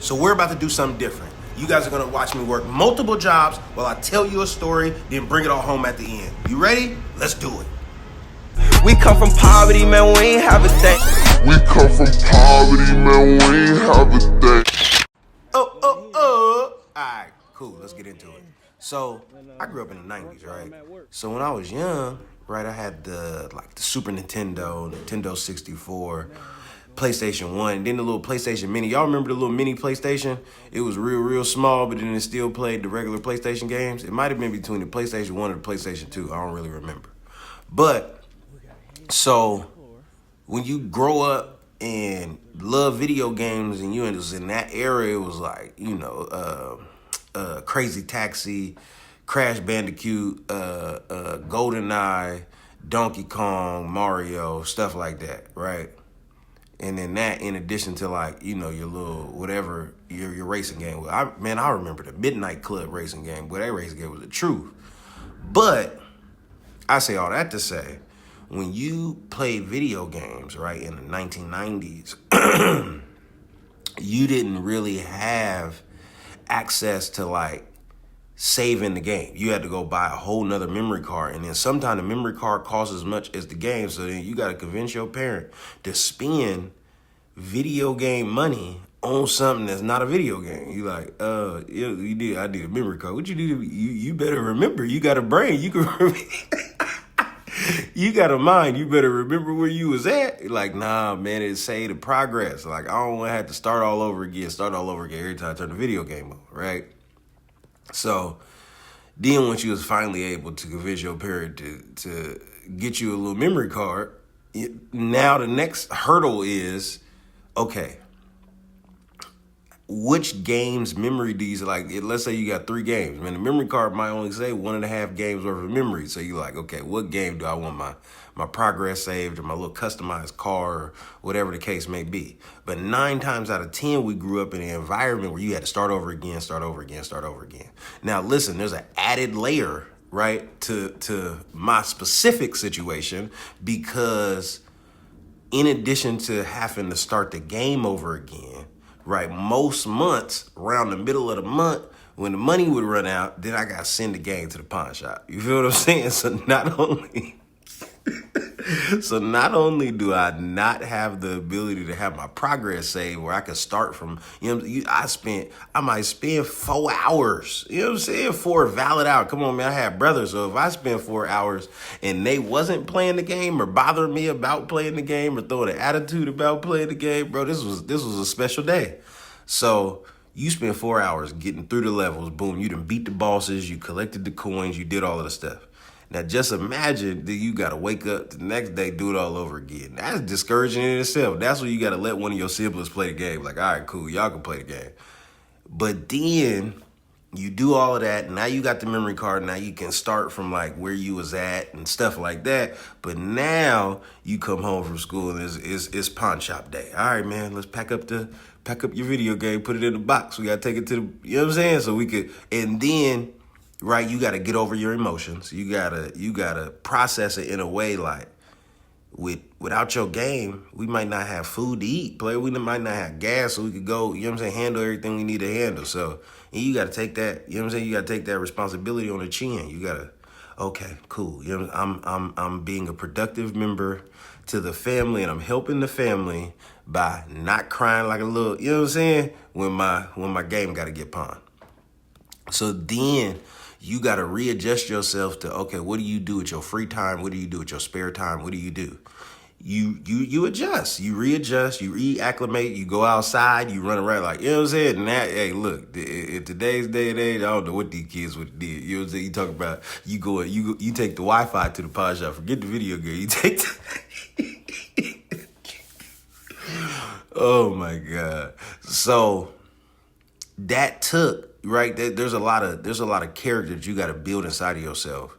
So we're about to do something different. You guys are gonna watch me work multiple jobs while I tell you a story, then bring it all home at the end. You ready? Let's do it. We come from poverty, man, we ain't have a thing. We come from poverty, man, we ain't have a thing. Alright, cool, let's get into it. So, I grew up in the 90s, right? So when I was young, right, I had the Super Nintendo, Nintendo 64, PlayStation 1, then the little PlayStation Mini. Y'all remember the little mini PlayStation? It was real small, but then it still played the regular PlayStation games. It might have been between the PlayStation 1 and the PlayStation 2. I don't really remember. But, so, when you grow up and love video games and you was in that era, it was like, Crazy Taxi, Crash Bandicoot, GoldenEye, Donkey Kong, Mario, stuff like that, right? And then that, in addition to your little whatever your racing game. I remember the Midnight Club racing game. Boy, that racing game was the truth. But I say all that to say, when you played video games, right, in the 1990s, you didn't really have access to saving the game. You had to go buy a whole nother memory card, and then sometimes the memory card costs as much as the game, so then you got to convince your parent to spend video game money on something that's not a video game. You like, I need a memory card. What you need? You better remember. You got a brain. You can you got a mind. You better remember where you was at. Like, nah, man, it say the progress. Like, I don't want to have to start all over again every time I turn the video game on, right? So then once you was finally able to convince your parent to get you a little memory card, now the next hurdle is, okay, which games memory do you let's say you got 3 games. Man, the memory card might only say 1.5 games worth of memory. So you're like, okay, what game do I want my progress saved, or my little customized car, or whatever the case may be? But 9 times out of 10, we grew up in an environment where you had to start over again. Now listen, there's an added layer, right, to my specific situation, because in addition to having to start the game over again, right, most months, around the middle of the month, when the money would run out, then I got to send the game to the pawn shop. You feel what I'm saying? So not only do I not have the ability to have my progress saved where I can start from, I might spend 4 hours, you know what I'm saying, for a valid hour. Come on, man, I have brothers, so if I spend 4 hours and they wasn't playing the game or bothering me about playing the game or throwing an attitude about playing the game, bro, this was a special day. So you spend 4 hours getting through the levels, boom, you done beat the bosses, you collected the coins, you did all of the stuff. Now, just imagine that you got to wake up the next day, do it all over again. That's discouraging in itself. That's when you got to let one of your siblings play the game. Like, all right, cool, y'all can play the game. But then you do all of that. Now you got the memory card. Now you can start from where you was at and stuff like that. But now you come home from school and it's pawn shop day. All right, man, let's pack up your video game, put it in the box. We got to take it to the, you know what I'm saying? So we could, and then, right, you got to get over your emotions. You gotta process it in a way without your game, we might not have food to eat, player. We might not have gas, so we could go, you know what I'm saying, handle everything we need to handle. So, and you got to take that, you know what I'm saying, you got to take that responsibility on the chin. You got to, okay, cool. You know, I'm being a productive member to the family, and I'm helping the family by not crying like a little, you know what I'm saying, when my game got to get pawned. So then you got to readjust yourself to, okay, what do you do with your free time? What do you do with your spare time? What do? You adjust, you readjust, you reacclimate, you go outside, you run around you know what I'm saying? And that, hey, look, in today's day and age, I don't know what these kids would do. You know what I'm saying? You talk about, you take the Wi-Fi to the pawn shop, forget the video game, you take oh my God. So that took, right, there's a lot of character that you got to build inside of yourself,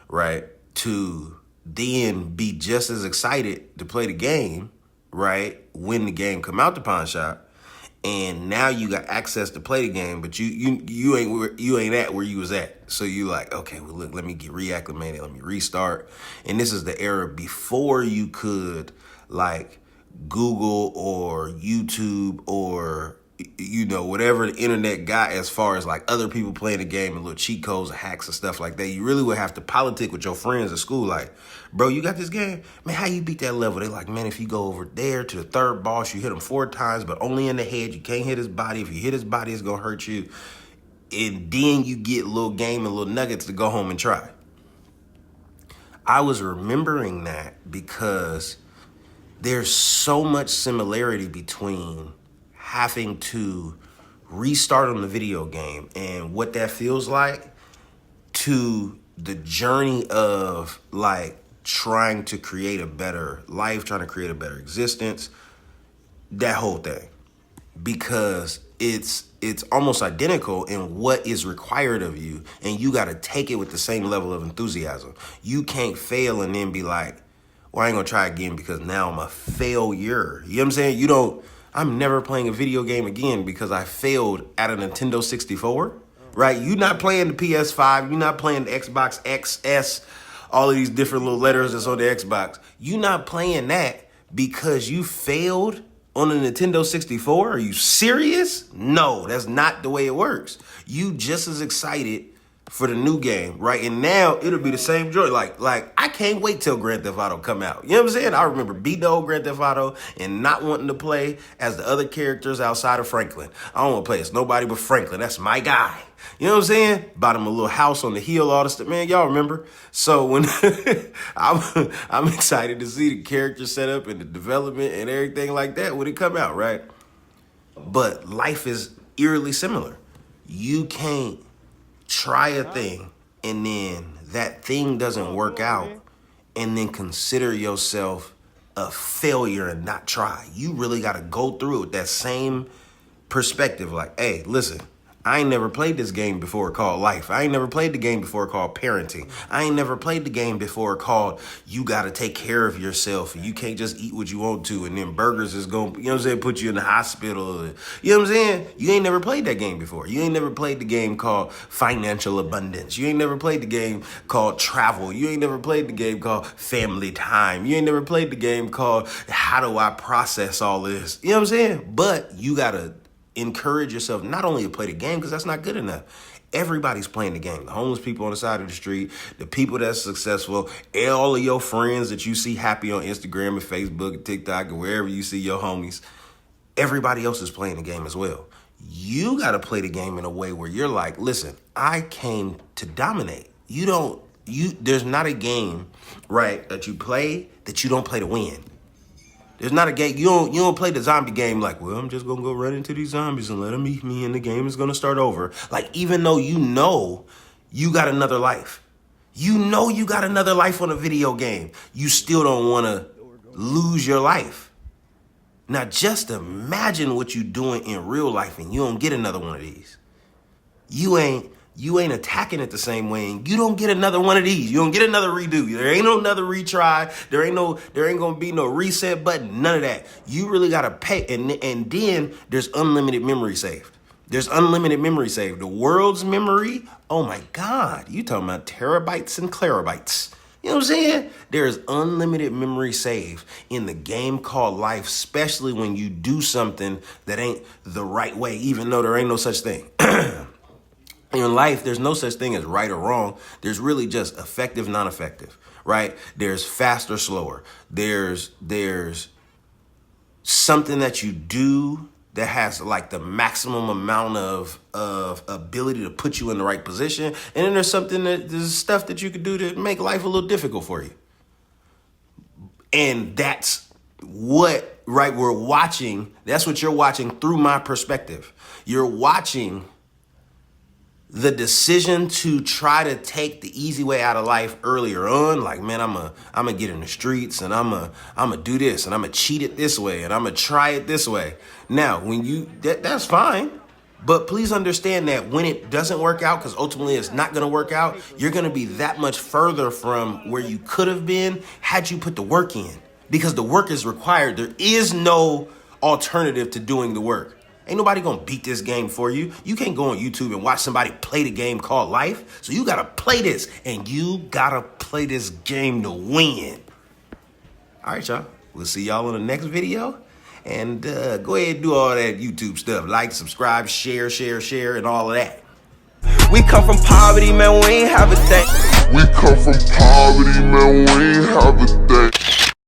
right, to then be just as excited to play the game, right, when the game come out the pawn shop, and now you got access to play the game, but you ain't at where you was at. So you like, okay, well, look, let me get reacclimated, let me restart. And this is the era before you could Google or YouTube or whatever the internet got as far as like other people playing the game and little cheat codes and hacks and stuff like that. You really would have to politic with your friends at school. Like, bro, you got this game? Man, how you beat that level? They like, man, if you go over there to the third boss, you hit him 4 times, but only in the head. You can't hit his body. If you hit his body, it's going to hurt you. And then you get a little game and little nuggets to go home and try. I was remembering that because there's so much similarity between having to restart on the video game and what that feels like to the journey of like trying to create a better life, trying to create a better existence, that whole thing. Because it's almost identical in what is required of you, and you got to take it with the same level of enthusiasm. You can't fail and then be like, well, I ain't gonna try again because now I'm a failure. You know what I'm saying? I'm never playing a video game again because I failed at a Nintendo 64, right? You're not playing the PS5, you're not playing the Xbox XS, all of these different little letters that's on the Xbox. You're not playing that because you failed on a Nintendo 64? Are you serious? No, that's not the way it works. You just as excited for the new game, right? And now it'll be the same joy. Like I can't wait till Grand Theft Auto come out. You know what I'm saying? I remember beating the old Grand Theft Auto and not wanting to play as the other characters outside of Franklin. I don't want to play as nobody but Franklin. That's my guy. You know what I'm saying? Bought him a little house on the hill, all this stuff. Man, y'all remember? So when I'm excited to see the character set up and the development and everything like that when it come out, right? But life is eerily similar. You can't try a thing and then that thing doesn't work out and then consider yourself a failure and not try. You really got to go through it with that same perspective. Like, hey, listen, I ain't never played this game before called life. I ain't never played the game before called parenting. I ain't never played the game before called you got to take care of yourself. You can't just eat what you want to and then burgers is going to, you know what I'm saying, put you in the hospital. You know what I'm saying? You ain't never played that game before. You ain't never played the game called financial abundance. You ain't never played the game called travel. You ain't never played the game called family time. You ain't never played the game called how do I process all this? You know what I'm saying? But you got to encourage yourself not only to play the game, because that's not good enough. Everybody's playing the game. The homeless people on the side of the street, the people that's successful, all of your friends that you see happy on Instagram and Facebook and TikTok and wherever you see your homies, everybody else is playing the game as well. You got to play the game in a way where you're like, listen, I came to dominate. There's not a game, right, that you play that you don't play to win. There's not a game, you don't play the zombie game like, well, I'm just going to go run into these zombies and let them eat me and the game is going to start over. Like, even though you got another life. You got another life on a video game. You still don't want to lose your life. Now, just imagine what you're doing in real life and you don't get another one of these. You ain't attacking it the same way, and you don't get another one of these. You don't get another redo. There ain't no another retry. There ain't gonna be no reset button. None of that. You really gotta pay, and then there's unlimited memory saved. There's unlimited memory saved. The world's memory. Oh my God, you talking about terabytes and clarabytes. You know what I'm saying? There's unlimited memory saved in the game called life, especially when you do something that ain't the right way, even though there ain't no such thing. In life, there's no such thing as right or wrong. There's really just effective, non-effective, right? There's fast or slower. There's something that you do that has like the maximum amount of ability to put you in the right position. And then there's stuff that you could do to make life a little difficult for you. And that's what, right, we're watching. That's what you're watching through my perspective. You're watching the decision to try to take the easy way out of life earlier on, like, man, I'm gonna get in the streets and I'm gonna do this and I'm gonna cheat it this way and I'm gonna try it this way. Now, when that's fine, but please understand that when it doesn't work out, because ultimately it's not gonna work out, you're gonna be that much further from where you could have been had you put the work in, because the work is required. There is no alternative to doing the work. Ain't nobody gonna beat this game for you. You can't go on YouTube and watch somebody play the game called life. So you gotta play this, and you gotta play this game to win. All right, y'all. We'll see y'all in the next video. And go ahead and do all that YouTube stuff. Like, subscribe, share, and all of that. We come from poverty, man, we ain't have a thing. We come from poverty, man, we ain't have a thing.